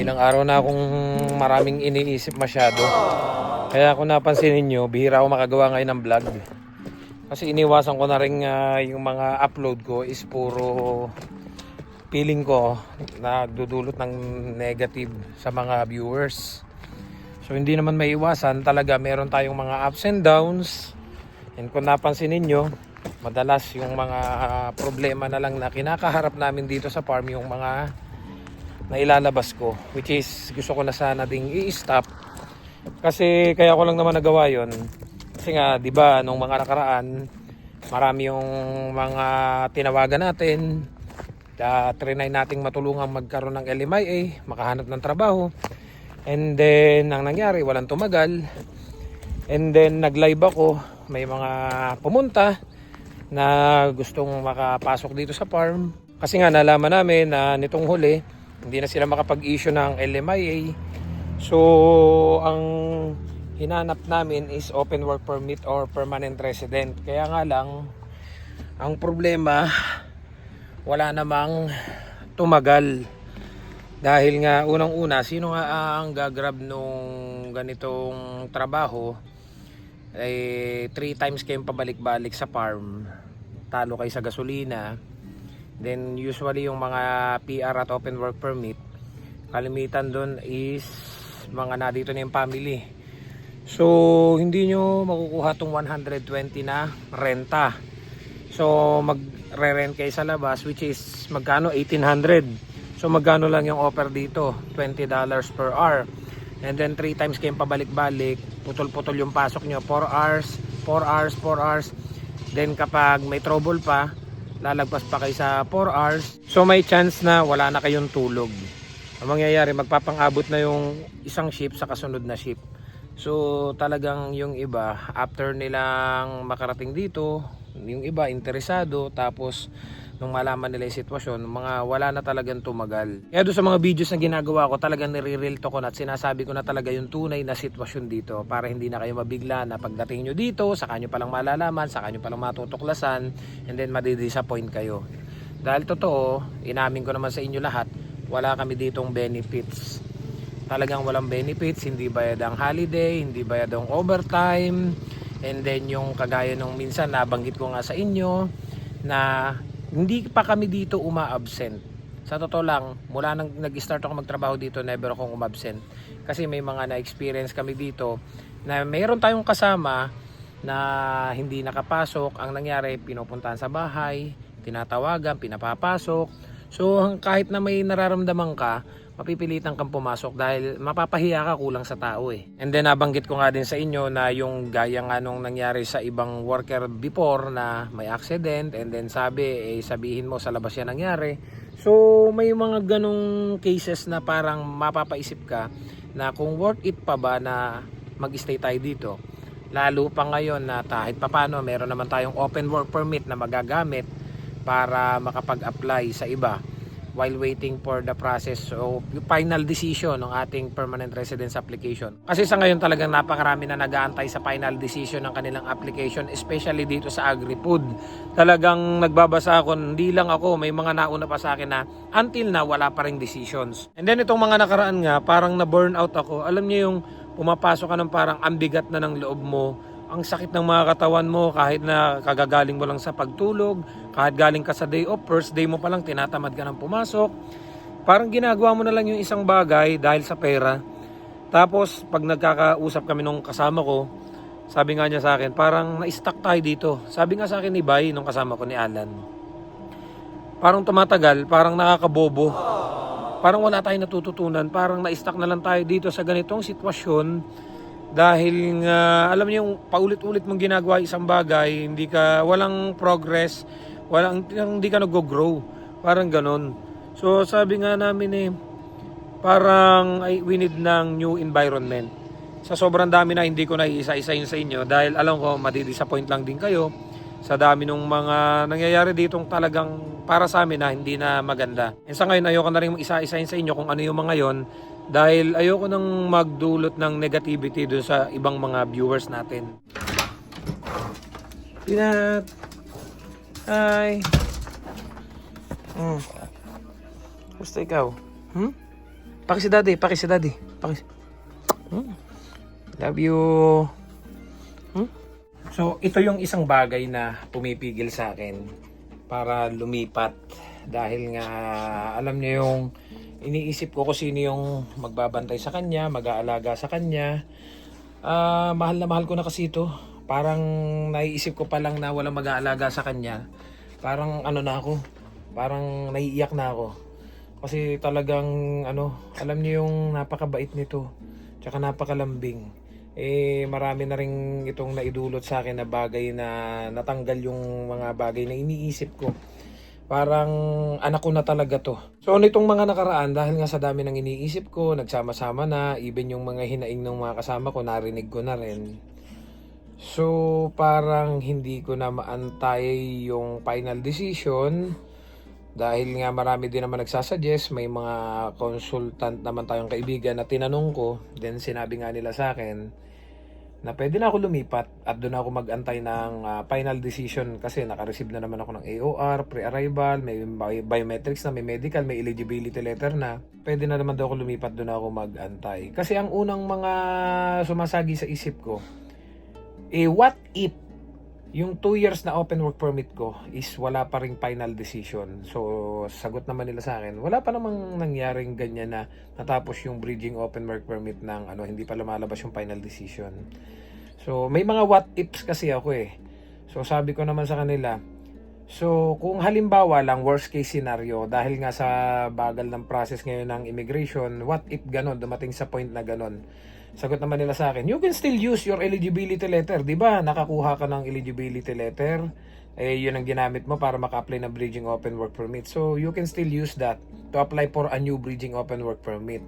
Ilang araw na akong maraming iniisip masyado. Kaya kung napansin ninyo, bihira ako makagawa ngayon ng vlog. Kasi iniwasan ko na rin yung mga upload ko is puro feeling ko nagdudulot ng negative sa mga viewers. So hindi naman maiwasan, talaga meron tayong mga ups and downs. And kung napansin ninyo, madalas yung mga problema na lang na kinakaharap namin dito sa farm, yung mga na ilalabas ko, which is gusto ko na sana ding i-stop. Kasi kaya ko lang naman nagawa yon. Kasi nga, di ba, nung mga nakaraan, marami yung mga tinawagan natin. Trinay nating matulungan magkaroon ng LMIA, makahanap ng trabaho. And then, ang nangyari, walang tumagal. And then, nag-live ako. May mga pumunta na gustong makapasok dito sa farm. Kasi nga, nalaman namin na nitong huli, hindi na sila makapag-issue ng LMIA. So, ang hinanap namin is open work permit or permanent resident. Kaya nga lang, ang problema, wala namang tumagal. Dahil nga, unang-una, sino nga ang gagrab nung ganitong trabaho? 3 times kayong pabalik-balik sa farm. Talo kayo sa gasolina. Then usually yung mga PR at open work permit, kalimitan doon is mga nadito na yung family. So hindi nyo makukuha tong 120 na renta. So magre-rent kayo sa labas, which is magkano? 1,800. So magkano lang yung offer dito? $20 per hour. And then 3 times kayong pabalik-balik, putol-putol yung pasok nyo, 4 hours, 4 hours, 4 hours. Then kapag may trouble pa, lalagpas pa kayo sa 4 hours. So may chance na wala na kayong tulog. Ang mangyayari, magpapang-abot na yung isang shift sa kasunod na shift. So talagang yung iba, after nilang makarating dito, yung iba interesado, tapos nung malaman nila yung sitwasyon, mga wala na talagang tumagal. Kaya doon sa mga videos na ginagawa ko, talagang nire-real to ko na at sinasabi ko na talaga yung tunay na sitwasyon dito para hindi na kayo mabigla na pagdating nyo dito, saka nyo palang malalaman, saka nyo palang matutuklasan, and then madidisappoint kayo. Dahil totoo, inamin ko naman sa inyo lahat, wala kami ditong benefits. Talagang walang benefits, hindi bayad ang holiday, hindi bayad ang overtime, and then yung kagaya nung minsan nabanggit ko nga sa inyo na hindi pa kami dito uma-absent. Sa totoo lang, mula nang nag-start ako magtrabaho dito, never akong umabsent. Kasi may mga na-experience kami dito na mayroon tayong kasama na hindi nakapasok. Ang nangyari, pinupuntahan sa bahay, tinatawagan, pinapapasok. So kahit na may nararamdaman ka, mapipilitan kang pumasok dahil mapapahiya ka, kulang sa tao eh. And then nabanggit ko nga din sa inyo na yung gaya nga nung nangyari sa ibang worker before na may accident, and then sabihin mo sa labas yan nangyari. So may mga ganong cases na parang mapapaisip ka na kung worth it pa ba na mag-stay tayo dito. Lalo pa ngayon na kahit papano meron naman tayong open work permit na magagamit para makapag-apply sa iba while waiting for the process o final decision ng ating permanent residence application. Kasi sa ngayon talagang napakarami na nag-aantay sa final decision ng kanilang application, especially dito sa agri-food. Talagang nagbabasa ako, hindi lang ako, may mga nauna pa sa akin na until na wala pa ring decisions. And then itong mga nakaraan nga, parang na-burn out ako. Alam niyo yung pumapasok ka ng parang ambigat na ng loob mo, ang sakit ng mga katawan mo kahit na kagagaling mo lang sa pagtulog, kahit galing ka sa day off, first day mo pa lang tinatamad ka ng pumasok. Parang ginagawa mo na lang yung isang bagay dahil sa pera. Tapos pag nagkakausap kami nung kasama ko, sabi nga niya sa akin, parang na-stuck tayo dito. Sabi nga sa akin ni Bay, nung kasama ko ni Alan, parang tumatagal, parang nakakabobo. Parang wala tayong natututunan, parang na-stuck na lang tayo dito sa ganitong sitwasyon. Dahil nga, alam niyo yung paulit-ulit mong ginagawa isang bagay, walang progress, hindi ka nag-grow. Parang ganon. So sabi nga namin parang we need ng new environment. sa sobrang dami na hindi ko na iisa-isahin sa inyo dahil alam ko madidisappoint lang din kayo sa dami ng mga nangyayari ditong talagang para sa amin na hindi na maganda. And sa ngayon ayoko na rin isa-isahin sa inyo kung ano yung mga yon dahil ayoko nang magdulot ng negativity doon sa ibang mga viewers natin. Pinat. Hi. Gusto ikaw? Paki si daddy. Love you. So, ito yung isang bagay na pumipigil sa akin para lumipat. Dahil nga, alam niyo yung iniisip ko kung sino yung magbabantay sa kanya, mag-aalaga sa kanya. Mahal na mahal ko na kasi ito. Parang naiisip ko pa lang na walang mag-aalaga sa kanya. Parang ano na ako, parang naiiyak na ako. Kasi talagang alam niyo yung napakabait nito. Tsaka napakalambing. Marami na rin itong naidulot sa akin na bagay na natanggal yung mga bagay na iniisip ko. Parang anak ko na talaga to. So nitong mga nakaraan, dahil nga sa dami ng iniisip ko, nagsama-sama na, even yung mga hinaing ng mga kasama ko, narinig ko na rin. So parang hindi ko na maantay yung final decision. Dahil nga marami din naman nagsasuggest, may mga consultant naman tayong kaibigan na tinanong ko, then sinabi nga nila sa akin na pwede na ako lumipat at doon ako mag-antay ng final decision kasi naka-receive na naman ako ng AOR, pre-arrival, may biometrics na, may medical, may eligibility letter na. Pwede na naman daw ako lumipat, doon ako mag-antay. Kasi ang unang mga sumasagi sa isip ko, what if yung 2 years na open work permit ko is wala pa ring final decision. So, sagot naman nila sa akin, wala pa namang nangyaring ganyan na natapos yung bridging open work permit ng hindi pa lumalabas yung final decision. So, may mga what ifs kasi ako eh. So, sabi ko naman sa kanila, so kung halimbawa lang worst case scenario, dahil nga sa bagal ng process ngayon ng immigration, what if ganon, dumating sa point na ganon. Sagot naman nila sa akin, you can still use your eligibility letter. Diba, nakakuha ka ng eligibility letter. Yun ang ginamit mo para maka-apply ng bridging open work permit. So, you can still use that to apply for a new bridging open work permit.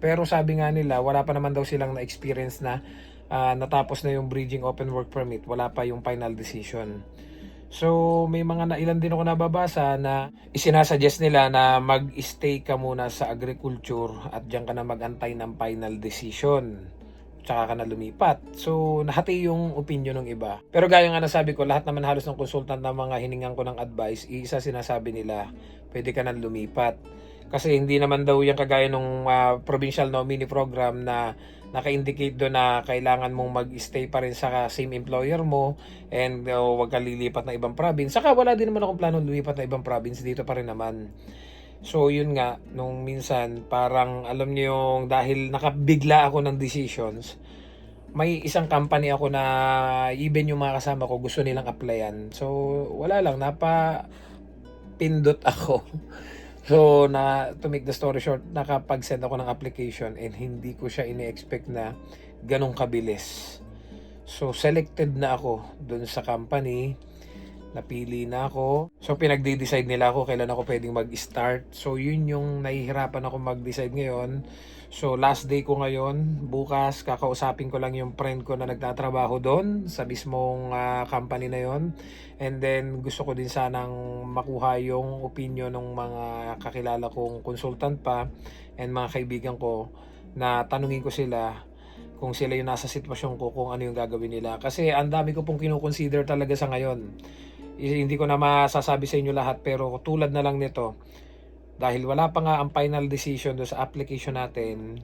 Pero sabi nga nila, wala pa naman daw silang na-experience na natapos na yung bridging open work permit. Wala pa yung final decision. So, may mga ilan din ako nababasa na isinasuggest nila na mag-stay ka muna sa agriculture at diyan ka na mag-antay ng final decision. Tsaka ka na lumipat. So, nahati yung opinion ng iba. Pero gaya nga nasabi ko, lahat naman halos ng consultant na mga hiningan ko ng advice, isa sinasabi nila, pwede ka na lumipat. Kasi hindi naman daw yung kagaya ng provincial nominee program na naka-indicate doon na kailangan mong mag-stay pa rin sa same employer mo and huwag ka lilipat na ibang province. Saka wala din naman akong planong lumipat na ibang province, dito pa rin naman. So yun nga, nung minsan parang alam niyo yung dahil nakabigla ako ng decisions, may isang company ako na even yung mga kasama ko gusto nilang applyan. So wala lang, pindot ako. So, to make the story short, nakapag-send ako ng application and hindi ko siya ini-expect na ganong kabilis. So, selected na ako dun sa company. Napili na ako. So, pinagde-decide nila ako kailan ako pwedeng mag-start. So, yun yung nahihirapan ako mag-decide ngayon. So, last day ko ngayon. Bukas, kakausapin ko lang yung friend ko na nagtatrabaho doon sa mismong company na yon. And then, gusto ko din sanang makuha yung opinion ng mga kakilala kong consultant pa and mga kaibigan ko na tanungin ko sila kung sila yung nasa sitwasyon ko, kung ano yung gagawin nila. Kasi ang dami ko pong kinukonsider talaga sa ngayon. Hindi ko na masasabi sa inyo lahat, pero tulad na lang nito, dahil wala pa nga ang final decision do sa application natin,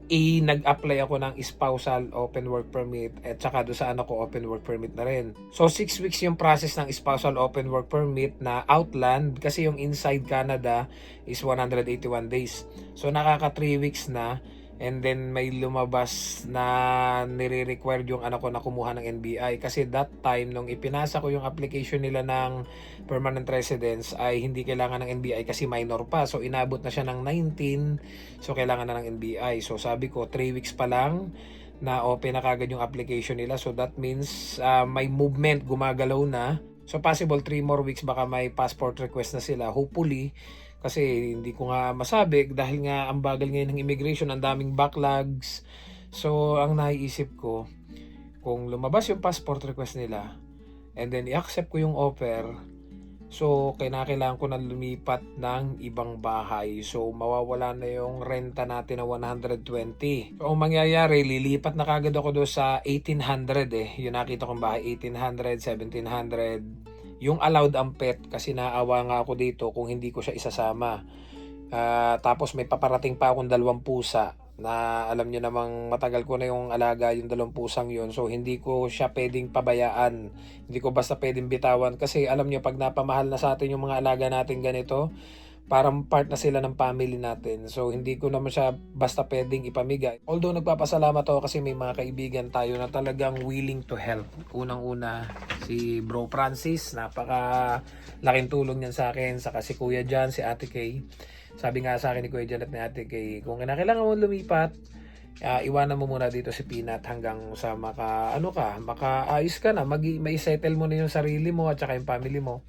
nag-apply ako ng spousal open work permit at saka do sa anak ko open work permit na rin. So 6 weeks yung process ng spousal open work permit na outland kasi yung inside Canada is 181 days. So nakaka 3 weeks na. And then may lumabas na nire-required yung anak ko na kumuha ng NBI. Kasi that time, nung ipinasa ko yung application nila ng permanent residence, ay hindi kailangan ng NBI kasi minor pa. So inabot na siya ng 19, so kailangan na ng NBI. So sabi ko, 3 weeks pa lang na open na kagad yung application nila. So that means may movement, gumagalaw na. So possible 3 more weeks baka may passport request na sila. Hopefully, kasi hindi ko nga masabi dahil nga ang bagal ngayon ng immigration, ang daming backlogs. So ang naiisip ko, kung lumabas yung passport request nila and then i-accept ko yung offer, so kinakailangan ko na lumipat ng ibang bahay. So mawawala na yung renta natin na 120. So ang mangyayari, lilipat na kagad ako doon sa 1800 Yung nakita kong bahay, 1800, 1700. Yung allowed ang pet kasi naawa nga ako dito kung hindi ko siya isasama. Tapos may paparating pa akong 2 pusa na alam nyo namang matagal ko na yung alaga yung 2 pusang yun. So hindi ko siya pwedeng pabayaan. Hindi ko basta pwedeng bitawan kasi alam nyo pag napamahal na sa atin yung mga alaga natin ganito, parang part na sila ng family natin. So hindi ko naman siya basta pwedeng ipamigay. Although nagpapasalamat ako kasi may mga kaibigan tayo na talagang willing to help. Unang-una si Bro Francis, napaka laking tulong niyan sa akin. Saka si Kuya Jan, si Ate Kay. Sabi nga sa akin ni Kuya Jan at ni Ate Kay, kung kailangan mo lumipat, iwanan mo muna dito si Peanut hanggang sa makaayos ka na, may settle mo na yung sarili mo at saka yung family mo.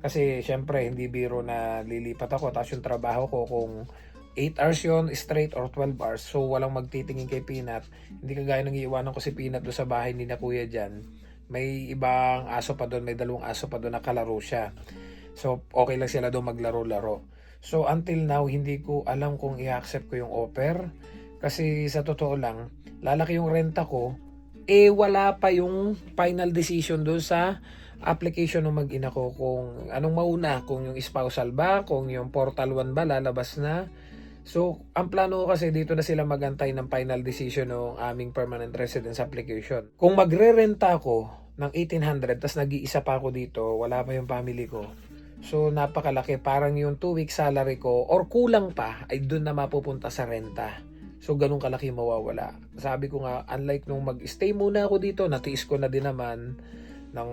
Kasi syempre hindi biro na lilipat ako tapos yung trabaho ko kung 8 hours yun straight or 12 hours, so walang magtitingin kay Peanut. Hindi kagaya nang iiwanan ko si Peanut doon sa bahay ni na Kuya Jan. May ibang aso pa doon, may 2 aso pa doon na kalaro siya. So okay lang sila doon maglaro-laro. So until now, hindi ko alam kung i-accept ko yung offer. Kasi sa totoo lang, lalaki yung renta ko, wala pa yung final decision doon sa application ng mag-ina ko kung anong mauna, kung yung spousal ba, kung yung Portal 1 ba, lalabas na. So, ang plano ko kasi dito na sila magantay ng final decision ng aming permanent residence application. Kung magre-renta ako ng 1,800, tas nag-iisa pa ako dito, wala pa yung family ko. So napakalaki, parang yung 2 weeks salary ko or kulang pa ay doon na mapupunta sa renta. So ganun kalaki mawawala. Sabi ko nga, unlike nung mag-stay muna ako dito, natiis ko na din naman ng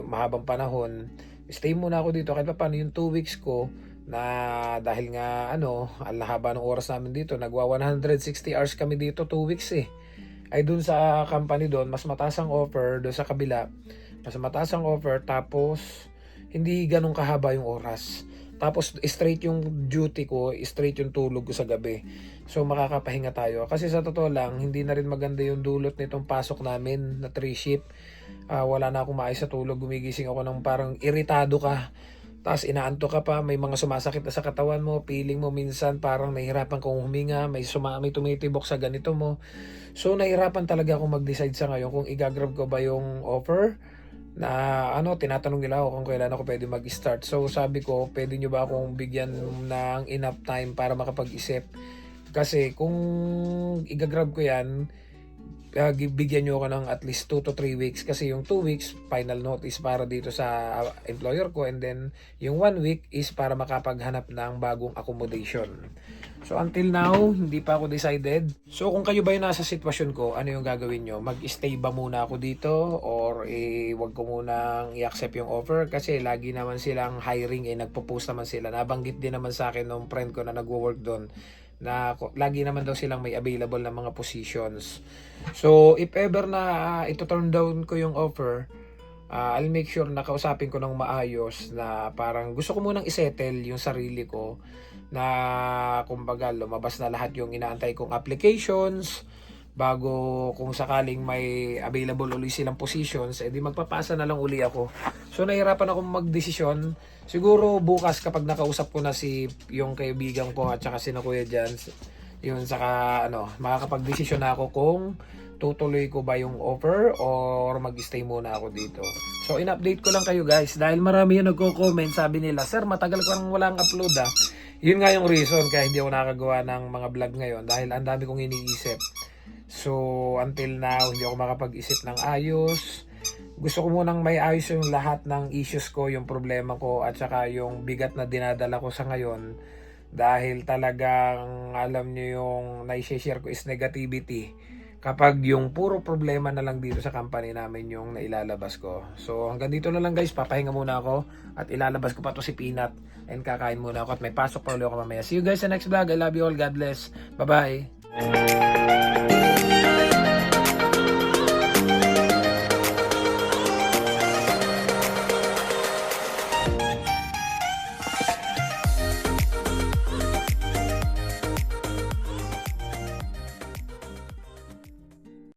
mahabang panahon. Stay muna ako dito kahit pa paano yung 2 weeks ko na dahil nga ang haba ng oras namin dito, nagwa 160 hours kami dito 2 weeks ay dun sa company doon, mas mataas ang offer doon sa kabila. Mas mataas ang offer tapos hindi ganun kahaba yung oras. Tapos straight yung duty ko, straight yung tulog ko sa gabi. So makakapahinga tayo. Kasi sa totoo lang, hindi na rin maganda yung dulot nitong pasok namin na 3 shift. Wala na akong maayos sa tulog. Gumigising ako ng parang iritado ka. Tapos inaanto ka pa, may mga sumasakit na sa katawan mo, feeling mo minsan parang nahihirapan kong huminga, may tumitibok sa ganito mo. So nahihirapan talaga akong mag-decide sa ngayon kung i-grab ko ba yung offer na tinatanong nila ako kung kailan ako pwede mag-start. So sabi ko, pwede nyo ba akong bigyan ng enough time para makapag-isip? Kasi kung i-grab ko yan, bigyan nyo ako ng at least 2 to 3 weeks kasi yung 2 weeks final notice para dito sa employer ko and then yung 1 week is para makapaghanap ng bagong accommodation. So until now, hindi pa ako decided. So kung kayo ba yung nasa sitwasyon ko, ano yung gagawin nyo? Mag-stay ba muna ako dito or wag ko munang i-accept yung offer? Kasi lagi naman silang hiring, nagpo-post naman sila. Nabanggit din naman sa akin ng friend ko na nagwo-work doon na lagi naman daw silang may available na mga positions. So if ever na ito turn down ko yung offer, I'll make sure na kausapin ko ng maayos na parang gusto ko munang isettle yung sarili ko na kumbaga lumabas na lahat yung inaantay kong applications bago kung sakaling may available uli silang positions, di magpapasa na lang uli ako. So nahirapan akong magdesisyon. Siguro bukas kapag nakausap ko na yung kaibigan ko at saka si Kuya Jan, yun saka makakapag-desisyon na ako kung tutuloy ko ba yung offer or mag-stay muna ako dito. So in-update ko lang kayo guys dahil marami yung nagko-comment, sabi nila, "Sir, matagal ko nang walang upload Yun nga yung reason kaya hindi ako nakagawa ng mga vlog ngayon dahil ang dami kong iniisip. So until now, hindi ako makapag-isip ng ayos. Gusto ko munang may ayos yung lahat ng issues ko, yung problema ko at saka yung bigat na dinadala ko sa ngayon. Dahil talagang alam nyo yung na-share ko is negativity. Kapag yung puro problema na lang dito sa company namin yung nailalabas ko. So hanggang dito na lang guys, papahinga muna ako at ilalabas ko pa to si Peanut and kakain muna ako at may pasok pa ulit ako mamaya. See you guys sa next vlog. I love you all. God bless. Bye bye.